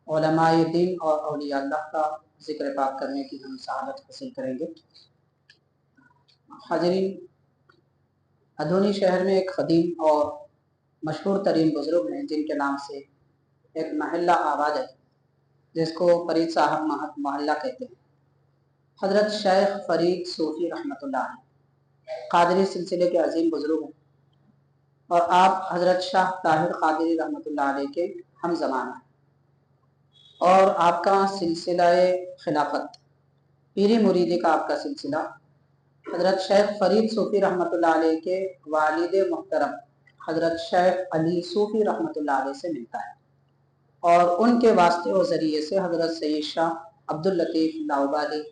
उलमाए दीन और औलिया अल्लाह का जिक्र पाक करने की हम सआदत हासिल करेंगे। हाज़रीन, अधूनी शहर में एक ख़दीम और मशहूर तरीन बुज़ुर्ग हैं जिनके नाम से एक महल्ला आबाद है, जिसको फरीद साहब मोहल्ला कहते हैं। हज़रत शेख फरीद सूफ़ी रहमतुल्लाह अलैह क़ादरी सिलसिले के अजीम बुज़ुर्ग हैं और आप हज़रत शाह ताहिर क़ादरी रहमतुल्लाह अलैह के हम ज़माना हैं और आपका सिलसिला खिलाफत पीरी मुरीदी का आपका सिलसिला हज़रत शेख फरीद सूफ़ी रहमतुल्लाह अलैह के वालिद मुहतरम हज़रत शेख अली सूफ़ी रहमतुल्लाह अलैह से मिलता है और उनके वास्ते और ज़रिए से हज़रत सैयद शाह अब्दुल लतीफ़ लाउबाली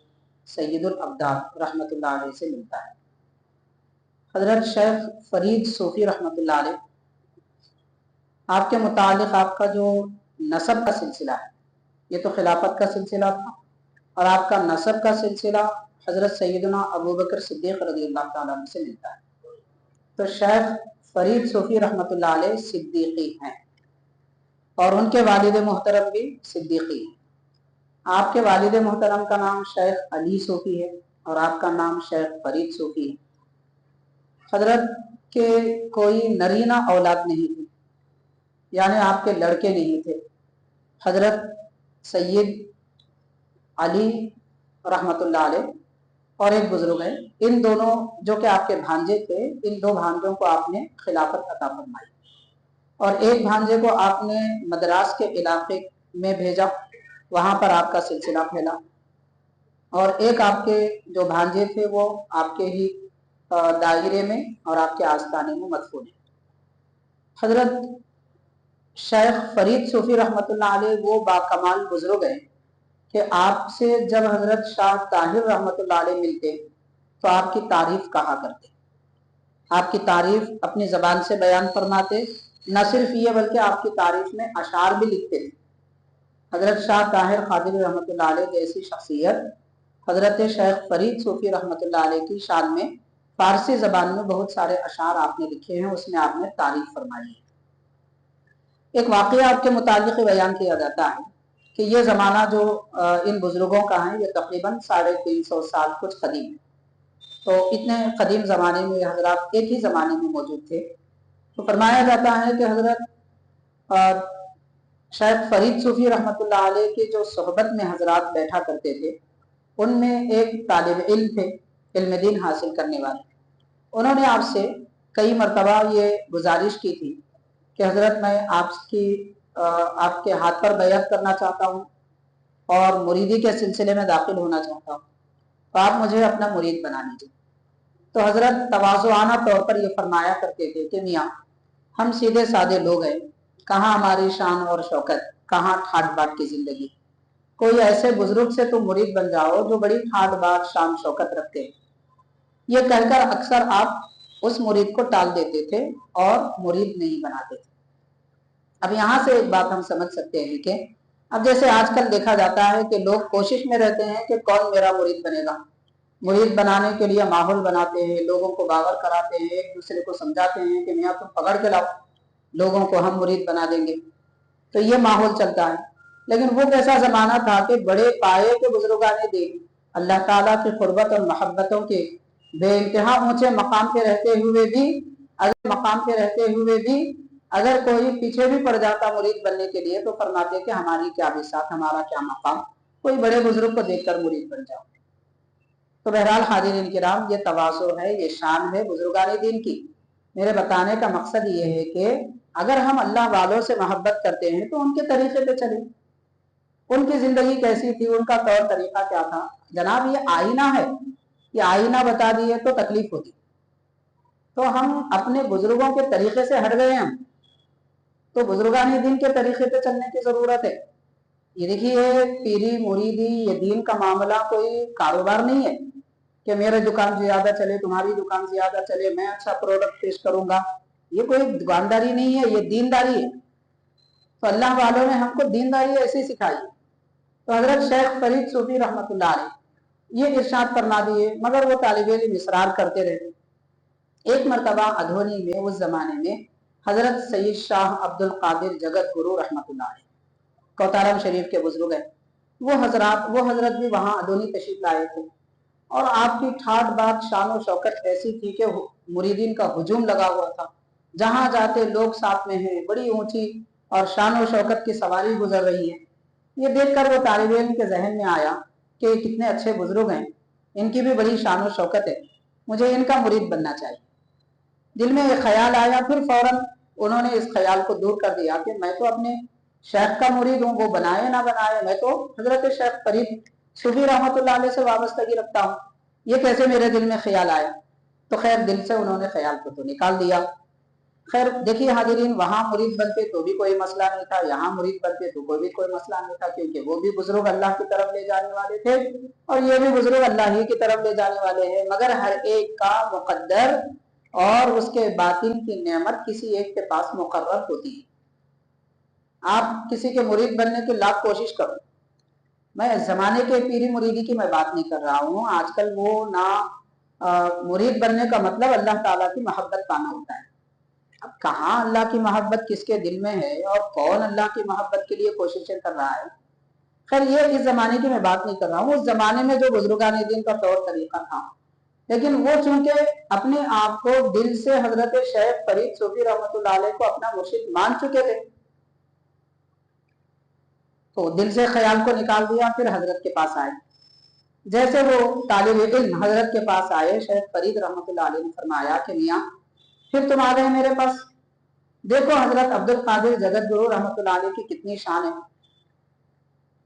सैयदुल अब्दाद रहमतुल्लाह अलैह से मिलता है। हज़रत शेख फरीद सूफ़ी रहमतुल्लाह अलैह, आपके मुतालिक आपका जो नसब का सिलसिला है, ये तो खिलाफत का सिलसिला था और आपका नसब का सिलसिला हज़रत सैयदना अबू बकर सिद्दीक़ रज़ियल्लाहु ताला अन्हु से मिलता है। तो शेख फरीद सूफ़ी रहमतुल्लाह अलैह सिद्दीक़ी हैं और उनके वालिद मोहतरम भी सिद्दीक़ी हैं। आपके वालिद मोहतरम का नाम शेख अली सूफ़ी है और आपका नाम शेख फरीद सूफ़ी है। हज़रत के कोई नरीना औलाद नहीं थी, यानी आपके लड़के नहीं थे। हज़रत सैयद अली रहमतुल्लाह अलैह और एक बुजुर्ग है, इन दोनों जो कि आपके भांजे थे, इन दो भांजों को आपने खिलाफत अता फरमाई और एक भांजे को आपने मद्रास के इलाके में भेजा, वहां पर आपका सिलसिला फैला और एक आपके जो भांजे थे वो आपके ही दायरे में और आपके आस्थाने में मदफून है। हजरत शेख फरीद सूफ़ी रहमतुल्लाह अलैह वो बाकमाल बुजुर्ग हैं कि आपसे जब हजरत शाह ताहिर रहमतुल्लाह अलैह मिलते तो आपकी तारीफ कहा करते, आपकी तारीफ अपनी ज़बान से बयान फरमाते। न सिर्फ ये बल्कि आपकी तारीफ में अशार भी लिखते थे। हजरत शाह ताहिर क़ादरी रहमतुल्लाह अलैह जैसी शख्सियत हजरत शेख फरीद सूफ़ी रहमतुल्लाह अलैह की शान में फारसी ज़बान में बहुत सारे अशार आपने लिखे हैं, उसमें आपने तारीफ फरमाई है। एक वाक़या आपके मुताबिक बयान किया जाता है कि ये ज़माना जो इन बुज़ुर्गों का है ये तकरीबन 350 साल कुछ कदीम है। तो इतने कदीम ज़माने में हज़रात एक ही ज़माने में मौजूद थे। तो फरमाया जाता है कि हज़रत शेख फरीद सूफ़ी रहमतुल्लाह अलैह की जो सोहबत में हज़रात बैठा करते थे, उनमें एक तालिब इल्म थे, इल्म दीन हासिल करने वाले। उन्होंने आपसे कई मरतबा ये गुजारिश की थी कि हज़रत मैं आपके हाथ पर बैअत करना चाहता हूँ और मुरीदी के सिलसिले में दाखिल होना चाहता हूँ, तो आप मुझे अपना मुरीद बना लीजिए। तो हज़रत तवाज़ुआना तौर पर ये फरमाया करते थे कि मियाँ हम सीधे साधे लोग हैं, कहाँ हमारी शान और शौकत, कहाँ ठाट बाट की जिंदगी। कोई ऐसे बुजुर्ग से तुम मुरीद बन जाओ जो बड़ी ठाट बाट शान शौकत रखते हैं। ये कहकर अक्सर आप उस मुरीद को टाल देते थे और मुरीद नहीं बनाते थे। अब यहाँ से एक बात हम समझ सकते हैं कि अब जैसे आजकल देखा जाता है कि लोग कोशिश में रहते हैं कि कौन मेरा मुरीद बनेगा। मुरीद बनाने के लिए माहौल बनाते हैं, लोगों को बावर कराते हैं, एक दूसरे को समझाते हैं कि मियाँ तुम पकड़ के लाओ लोगों को, हम मुरीद बना देंगे। तो ये माहौल चलता है। लेकिन वो कैसा जमाना था कि बड़े पाए के बुजुर्गाने दीन अल्लाह ताला की कुर्बत और मोहब्बतों के बेइंतहा ऊंचे मकाम पे रहते हुए भी अगर कोई पीछे भी पड़ जाता मुरीद बनने के लिए तो फरमाते कि हमारी क्या बिसात, हमारा क्या मकाम, कोई बड़े बुजुर्ग को देखकर मुरीद बन जाओ। तो बहरहाल हाज़िरीन किराम, ये तवाज़ु है, ये शान है बुजुर्गाने दीन की। मेरे बताने का मकसद ये है कि अगर हम अल्लाह वालों से मोहब्बत करते हैं तो उनके तरीके पे चलें। उनकी जिंदगी कैसी थी, उनका तौर तरीका क्या था। जनाब ये आईना है, ये आईना बता दिए तो तकलीफ होती। तो हम अपने बुजुर्गों के तरीके से हट गए हैं, तो बुजुर्गाने दीन के तरीके पे चलने की जरूरत है। ये देखिए पीरी मुरीदी ये दीन का मामला कोई कारोबार नहीं है कि मेरे दुकान ज्यादा चले, तुम्हारी दुकान ज्यादा चले, मैं अच्छा प्रोडक्ट पेश करूंगा। ये कोई दुकानदारी नहीं है, ये दीनदारी है। तो अल्लाह वालों ने हमको दीनदारी ऐसी सिखाई। तो हजरत शेख फरीद सूफी रहमतुल्लाह अलैह ये इरशाद फरमा दिए, मगर वो तालिब इल्म इसरार करते रहे। एक मरतबा अधोनी में उस जमाने में हजरत सैयद शाह अब्दुल कादिर जगत गुरु रहमतुल्लाह अलैह कोतारम शरीफ के बुजुर्ग हैं, वो हजरत भी वहां अदोनी तशरीफ लाए थे। और आपकी ठाट बात शान और शौकत ऐसी थी कि मुरीदीन का हुजूम लगा हुआ था। जहां जाते लोग साथ में हैं, बड़ी ऊंची और शान और शौकत की सवारी गुजर रही है। ये देखकर वो तालिब इल्म के जहन में आया कि कितने अच्छे बुजुर्ग हैं, इनकी भी बड़ी शान और शौकत है, मुझे इनका मुरीद बनना चाहिए। दिल में एक ख्याल आया, फिर फौरन उन्होंने इस ख्याल को दूर कर दिया कि मैं तो अपने शेख का मुरीद हूँ, वो बनाए ना बनाए, मैं तो हजरत शेख फरीद सूफी रहमतुल्लाह अलैह से वाबस्तगी रखता हूँ, ये कैसे मेरे दिल में ख्याल आया। तो खैर दिल से उन्होंने ख्याल को तो निकाल दिया। खैर देखिए हाजिरीन, वहां मुरीद बनते तो भी कोई मसला नहीं था, यहाँ मुरीद बनते तो कोई भी कोई मसला नहीं था, क्योंकि वो भी बुजुर्ग अल्लाह की तरफ ले जाने वाले थे और ये भी बुजुर्ग अल्लाह ही की तरफ ले जाने वाले हैं। मगर हर एक का मुकद्दर और उसके बातिन की नेमत किसी एक के पास मुकर्रर होती है। आप किसी के मुरीद बनने की लाख कोशिश करो, मैं जमाने के पीरी मुरीदी की मैं बात नहीं कर रहा हूँ। आजकल वो ना मुरीद बनने का मतलब अल्लाह ताला की मोहब्बत पाना होता है। अब कहाँ अल्लाह की मोहब्बत किसके दिल में है और कौन अल्लाह की मोहब्बत के लिए कोशिशें कर रहा है। खैर ये इस जमाने की मैं बात नहीं कर रहा हूँ, उस जमाने में जो बुजुर्गान दीन का तौर तरीका था, लेकिन वो चूंकि अपने आप को दिल से हजरत शेख फरीद सूफी रहमतुल्लाह अलैह को अपना मुर्शिद मान चुके थे, तो दिल से ख्याल को निकाल दिया, फिर हजरत के पास आए। जैसे वो तालिब इल्म हजरत के पास आए, शेख फरीद रहमतुल्लाह अलैह ने फरमाया कि मियाँ फिर तुम आ गए मेरे पास, देखो हजरत अब्दुल कादिर जगत गुरु रहमतुल्लाह अलैह की कितनी शान है,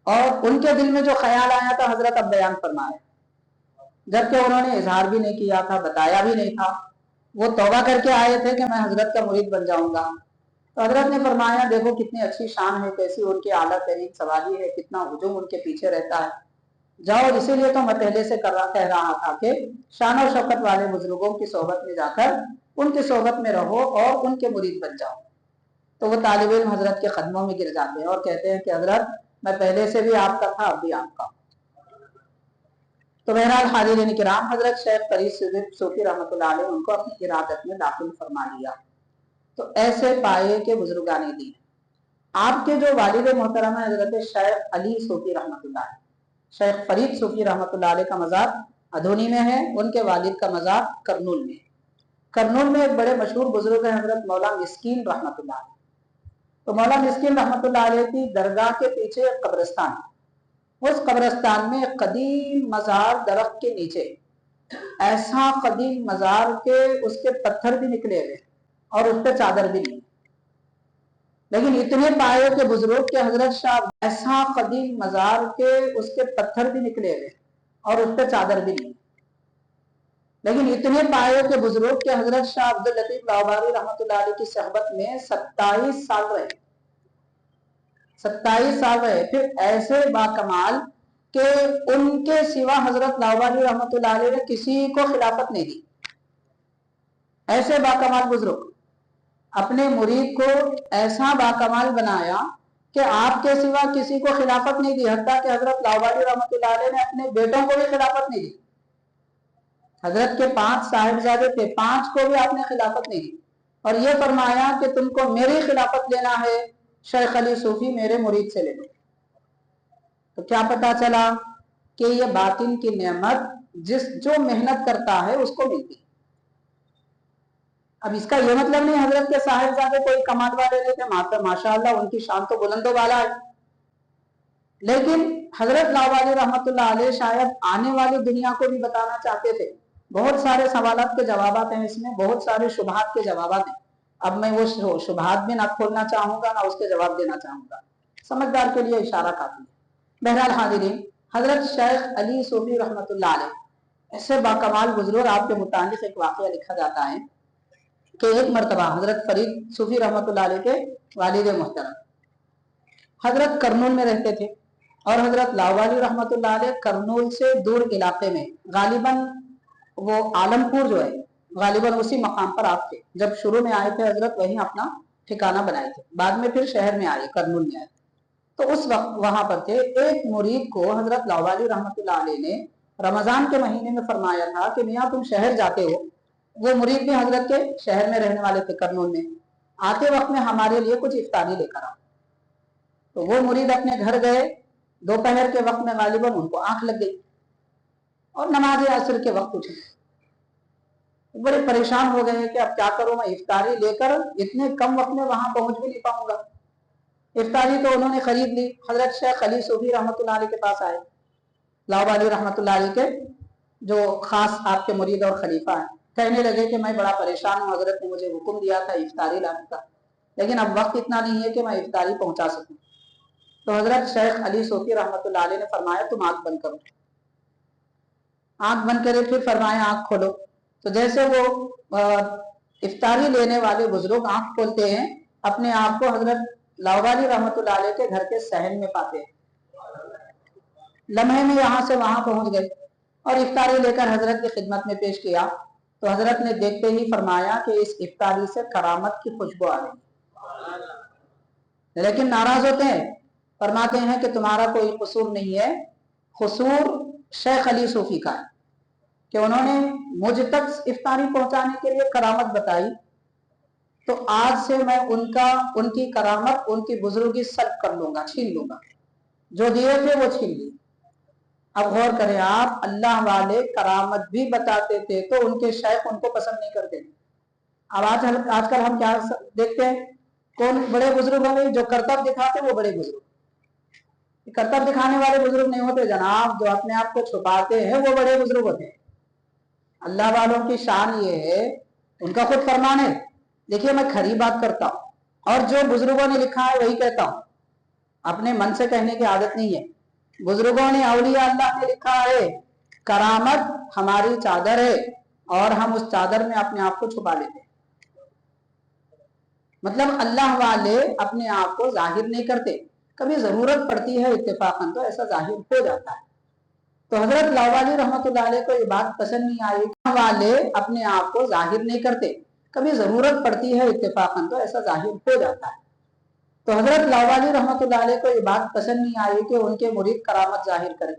और उनके दिल में जो ख्याल आया था हजरत अब बयान फरमाया, जबकि उन्होंने इजहार भी नहीं किया था, बताया भी नहीं था। वो तौबा करके आए थे कि मैं हजरत का मुरीद बन जाऊंगा। तो हजरत ने फरमाया देखो कितनी अच्छी शान है, कैसी उनकी आला तरीन सवारी है, कितना हुजूम उनके पीछे रहता है। जाओ, इसीलिए तो मैं पहले से कह रहा था कि शान और शौकत वाले बुजुर्गों की सोहबत में जाकर उनकी सोहबत में रहो और उनके मुरीद बन जाओ। तो वो तालिब इल्म हजरत के कदमों में गिर जाते हैं और कहते हैं कि हजरत मैं पहले से भी आपका था, अब भी आपका। तो बहरहाल हाजिरीन किराम, हजरत शेख फरीद सूफी रहमतुल्लाह अलैह उनको अपनी इरादत में दाखिल फरमा लिया। तो ऐसे पाए के बुजुर्गान दीन आपके जो वालिद मोहतरम है हजरत शेख अली सूफी रहमतुल्लाह, शेख फरीद सूफी रहमतुल्लाह अलैह का मज़ार अधोनी में है, उनके वालिद का मज़ार करनूल में। करनूल में एक बड़े मशहूर बुजुर्ग है हजरत मौला मिस्कीन रहमतुल्लाह अलैह। तो मौला मिस्कीन रहमतुल्लाह अलैह की दरगाह के पीछे एक कब्रिस्तान, उस कब्रिस्तान में एक कदीम मज़ार दरख्त के नीचे, ऐसा कदीम मज़ार के उसके पत्थर भी निकले हुए और उस पर चादर भी नहीं, लेकिन इतने पाए के बुजुर्ग के हजरत शाह, ऐसा कदीम मज़ार के उसके पत्थर भी निकले हुए और उस पर चादर भी नहीं, लेकिन इतने पाए के बुजुर्ग के हजरत शाह अब्दुल लतीफ लाहौरी रहमतुल्लाह अलैह की सहबत में 27 साल रहे। 27 साल रहे, फिर ऐसे बाकमाल के उनके सिवा हजरत लाहौरी रहमतुल्लाह अलैह ने किसी को खिलाफत नहीं दी। ऐसे बाकमाल बुजुर्ग अपने मुरीद को ऐसा बाकमाल बनाया कि आपके सिवा किसी को खिलाफत नहीं दी, हत्ता कि हजरत लाहौरी रहमतुल्लाह अलैह ने अपने बेटों को भी खिलाफत नहीं दी। हजरत के 5 साहिबजादे थे, 5 को भी आपने खिलाफत नहीं दी और ये फरमाया कि तुमको मेरी खिलाफत लेना है, शेख अली सूफी मेरे मुरीद से ले लो। तो क्या पता चला कि ये बातिन की नेमत जो मेहनत करता है उसको मिलती। अब इसका ये मतलब नहीं हजरत के साहिबजादे कोई कमाल वाले नहीं थे, माशाअल्लाह उनकी शान तो बुलंदो वाला है, लेकिन हजरत लाहौरी रहमतुल्लाह अलैह शायद आने वाली दुनिया को भी बताना चाहते थे। बहुत सारे सवालात के जवाबात हैं इसमें, बहुत सारे शुबहात के जवाबात हैं। अब मैं वो शुबहात भी ना खोलना चाहूंगा ना उसके जवाब देना चाहूंगा, समझदार के लिए इशारा काफी है। बहरहाल हाजिरीन, हजरत शेख अली सूफी रहमतुल्लाह अलैह ऐसे बाकमाल बुजुर्ग, आपके मुतालिक एक वाकया लिखा जाता है कि एक मरतबा हजरत फरीद सूफी रहमतुल्लाह अलैह के वालिद मोहतरम हजरत करनूल में रहते थे और हजरत लाहौरी रहमतुल्लाह अलैह करनूल से दूर इलाके में, गालिबन वो आलमपुर जो है, गालिबन उसी मकाम पर आप थे। जब शुरू में आए थे हजरत वहीं अपना ठिकाना बनाए थे, बाद में फिर शहर में आए, करनूल में आए। तो उस वक्त वहां पर थे। एक मुरीद को हजरत लाहौरी रहमतुल्लाह अलैह ने रमजान के महीने में फरमाया था कि मियाँ तुम शहर जाते हो, वो मुरीद भी हजरत के शहर में रहने वाले थे करनूल में, आते वक्त में हमारे लिए कुछ इफ्तारी लेकर आओ। तो वो मुरीद अपने घर गए, दोपहर के वक्त में गालिबन उनको आंख लग गई और नमाज असर के वक्त उठे। बड़े परेशान हो गए कि अब क्या करूं, मैं इफ्तारी लेकर इतने कम वक्त में वहां पहुंच भी नहीं पाऊंगा। इफ्तारी तो उन्होंने खरीद ली। हजरत शेख अली सूफी रहमतुल्लाह अलैह के पास आए, लाहौबाली रहमतुल्लाह अलैह के जो खास आपके मुरीद और खलीफा है। कहने लगे कि मैं बड़ा परेशान हूँ, हजरत ने मुझे हुक्म दिया था इफ्तारी लाने का, लेकिन अब वक्त इतना नहीं है कि मैं इफ्तारी पहुंचा सकूं। तो हजरत शेख अली सूफी रहमतुल्लाह अलैह ने फरमाया तुम आंख बंद करो। आंख बंद करे, फिर फरमाया आंख खोलो। तो जैसे वो इफ्तारी लेने वाले बुजुर्ग आंख खोलते हैं, अपने आप को हजरत लाहौबाली रहमतुल्लाह अलैह के घर के सहन में पाते हैं। लम्हे में यहाँ से वहां पहुंच गए और इफ्तारी लेकर हजरत की खिदमत में पेश किया। तो हजरत ने देखते ही फरमाया कि इस इफ्तारी से करामत की खुशबू आ रही, लेकिन नाराज होते हैं, फरमाते हैं कि तुम्हारा कोई कसूर नहीं है, कसूर शेख अली सूफी का है कि उन्होंने मुझ तक इफ्तारी पहुंचाने के लिए करामत बताई, तो आज से मैं उनकी करामत, उनकी बुजुर्गी सल्ब कर लूंगा, छीन लूंगा, जो दिए थे वो छीन लिए। अब गौर करें आप, अल्लाह वाले करामत भी बताते थे तो उनके शेख उनको पसंद नहीं करते। अब आजकल हम क्या देखते हैं, कौन बड़े बुजुर्ग होंगे जो करतब दिखाते वो बड़े बुजुर्ग। करतब दिखाने वाले बुजुर्ग नहीं होते जनाब, जो अपने आप को छुपाते हैं वो बड़े बुजुर्ग होते हैं। अल्लाह वालों की शान ये है, उनका खुद फरमान है, देखिए मैं खरी बात करता हूं और जो बुजुर्गों ने लिखा है वही कहता हूं, अपने मन से कहने की आदत नहीं है। बुजुर्गों ने, औलिया अल्लाह ने लिखा है, करामत हमारी चादर है और हम उस चादर में अपने आप को छुपा लेते हैं। मतलब अल्लाह वाले अपने आप को जाहिर नहीं करते, कभी जरूरत पड़ती है इत्तेफाकन तो ऐसा जाहिर हो जाता है। तो हजरत लाहौबाली रहमतुल्लाह अलैह को ये बात पसंद नहीं आई, वाले अपने आप को जाहिर नहीं करते, कभी जरूरत पड़ती है इत्तेफाकन तो ऐसा जाहिर हो जाता है। तो हजरत लाहौबाली रहमतुल्लाह अलैह को ये बात पसंद नहीं आई कि उनके मुरीद करामत जाहिर करें,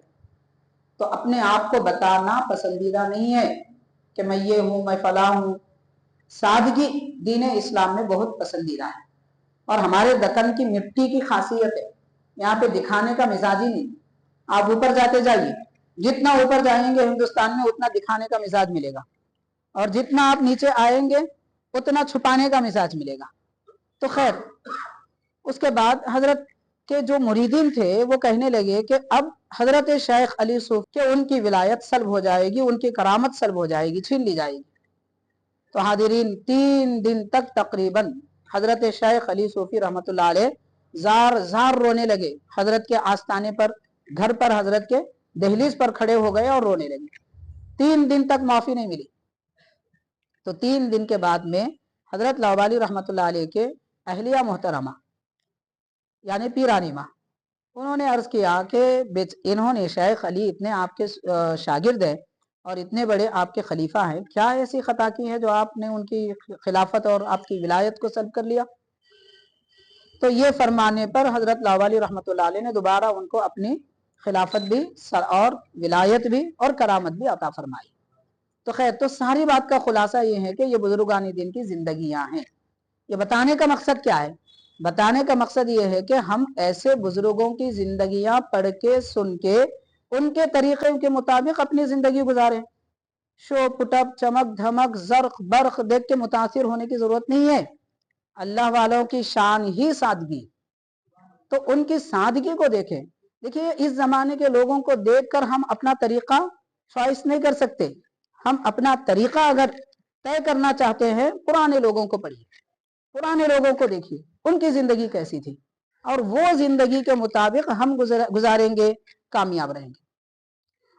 तो अपने आप को बताना पसंदीदा नहीं है कि मैं ये हूं, मैं फला हूं। सादगी दीन इस्लाम में बहुत पसंदीदा है और हमारे दक्कन की मिट्टी की खासियत है, यहाँ पे दिखाने का मिजाज ही नहीं। आप ऊपर जाते जाइए, जितना ऊपर जाएंगे हिंदुस्तान में उतना दिखाने का मिजाज मिलेगा, और जितना आप नीचे आएंगे उतना छुपाने का मिजाज मिलेगा। तो खैर, उसके बाद हजरत के जो मुरीदीन थे वो कहने लगे कि अब हजरत शेख अली सूफी के उनकी विलायत सल्ब हो जाएगी, उनकी करामत सल्ब हो जाएगी, छीन ली जाएगी। तो हाजिरीन 3 दिन तक तकरीबन हजरत शेख अली सूफी रहमतुल्लाह अलैह जार जार रोने लगे। हजरत के आस्थाने पर, घर पर, हजरत के दहलीज पर खड़े हो गए और रोने लगे। 3 दिन तक माफी नहीं मिली। तो 3 दिन के बाद में हजरत लाहौबाली रहमतुल्लाह अलैह के अहलिया मोहतरमा यानी पीरानी माँ, उन्होंने अर्ज किया कि इन्होंने शेख अली इतने आपके शागिर्द हैं और इतने बड़े आपके खलीफा हैं, क्या ऐसी खता की है जो आपने उनकी खिलाफत और आपकी विलायत को सल्ब कर लिया। तो ये फरमाने पर हजरत लाहौबाली रहमतुल्लाह अलैह ने दोबारा उनको अपनी खिलाफत भी और विलायत भी और करामत भी अता फरमाई। तो खैर, तो सारी बात का खुलासा ये है कि ये बुजुर्गानी दिन की जिंदगियां हैं। ये बताने का मकसद क्या है? बताने का मकसद ये है कि हम ऐसे बुजुर्गों की जिंदगियां पढ़ के, सुन के, उनके तरीके के मुताबिक अपनी जिंदगी गुजारें। शो पुटअप, चमक धमक, जर्क बर्क देख के मुतासिर होने की जरूरत नहीं है। अल्लाह वालों की शान ही सादगी, तो उनकी सादगी को देखें। देखिए, इस जमाने के लोगों को देखकर हम अपना तरीका च्वाइस नहीं कर सकते। हम अपना तरीका अगर तय करना चाहते हैं, पुराने लोगों को पढ़िए, पुराने लोगों को देखिए, उनकी जिंदगी कैसी थी, और वो जिंदगी के मुताबिक हम गुजारेंगे, कामयाब रहेंगे।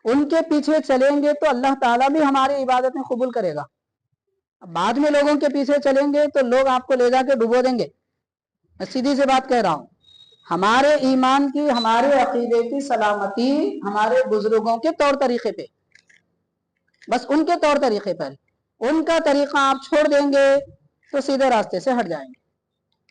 उनके पीछे चलेंगे तो अल्लाह ताला भी हमारी इबादत में कबूल करेगा। बाद में लोगों के पीछे चलेंगे तो लोग आपको ले जाके डुबो देंगे। मैं सीधी सी बात कह रहा हूं, हमारे ईमान की, हमारे अकीदे की सलामती हमारे बुजुर्गों के तौर तरीके पे, बस उनके तौर तरीके पर। उनका तरीका आप छोड़ देंगे तो सीधे रास्ते से हट जाएंगे।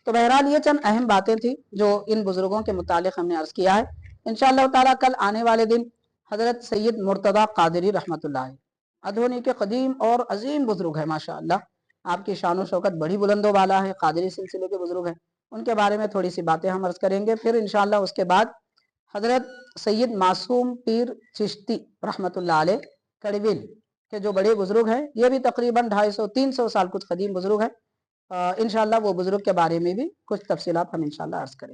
तो बहरहाल ये चंद अहम बातें थी जो इन बुजुर्गों के मुतालिक हमने अर्ज किया है। इंशाअल्लाह ताला कल आने वाले दिन हजरत सैयद मुर्तदा कादरी रहमतुल्लाह अधोनी के कदीम और अजीम बुजुर्ग है, माशाअल्लाह, आपकी शान व शौकत बड़ी बुलंदो वाला है, कादरी सिलसिले के बुजुर्ग है। ان کے بارے میں تھوڑی سی باتیں ہم عرض کریں گے. پھر انشاءاللہ اس کے بعد حضرت سید معصوم پیر چشتی رحمۃ اللہ علیہ کڑویل کے جو بڑے بزرگ ہیں، یہ بھی تقریباً 250-300 سال کچھ قدیم بزرگ ہیں. انشاءاللہ وہ بزرگ کے بارے میں بھی کچھ تفصیلات ہم انشاءاللہ عرض کریں.